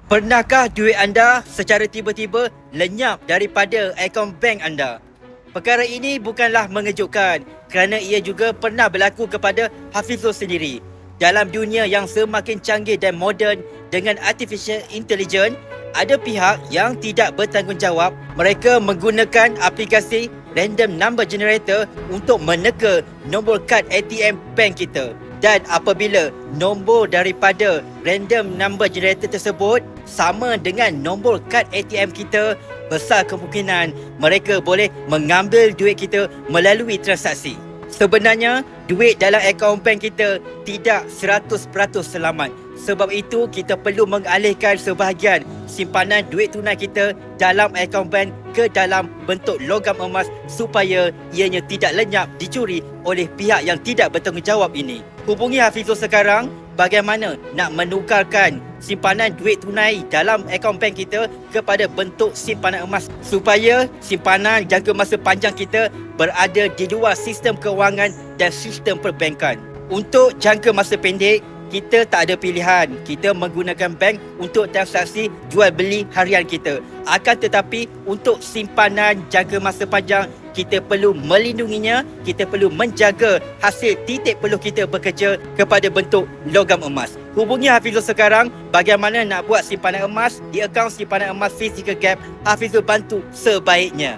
Pernahkah duit anda secara tiba-tiba lenyap daripada akaun bank anda? Perkara ini bukanlah mengejutkan kerana ia juga pernah berlaku kepada Hafizul sendiri. Dalam dunia yang semakin canggih dan moden dengan artificial intelligence, ada pihak yang tidak bertanggungjawab. Mereka menggunakan aplikasi random number generator untuk meneka nombor kad ATM bank kita. Dan apabila nombor daripada random number generator tersebut sama dengan nombor kad ATM kita, besar kemungkinan mereka boleh mengambil duit kita melalui transaksi. Sebenarnya, duit dalam akaun bank kita tidak 100% selamat. Sebab itu, kita perlu mengalihkan sebahagian simpanan duit tunai kita dalam akaun bank ke dalam bentuk logam emas supaya ianya tidak lenyap dicuri oleh pihak yang tidak bertanggungjawab ini. Hubungi Hafizul sekarang bagaimana nak menukarkan simpanan duit tunai dalam akaun bank kita kepada bentuk simpanan emas supaya simpanan jangka masa panjang kita berada di luar sistem kewangan dan sistem perbankan. Untuk jangka masa pendek, kita tak ada pilihan. Kita menggunakan bank untuk transaksi jual beli harian kita. Akan tetapi untuk simpanan jangka masa panjang, kita perlu melindunginya, kita perlu menjaga hasil titik peluh kita bekerja kepada bentuk logam emas. Hubungi Hafizul sekarang bagaimana nak buat simpanan emas di akaun simpanan emas Physical Gap. Hafizul bantu sebaiknya.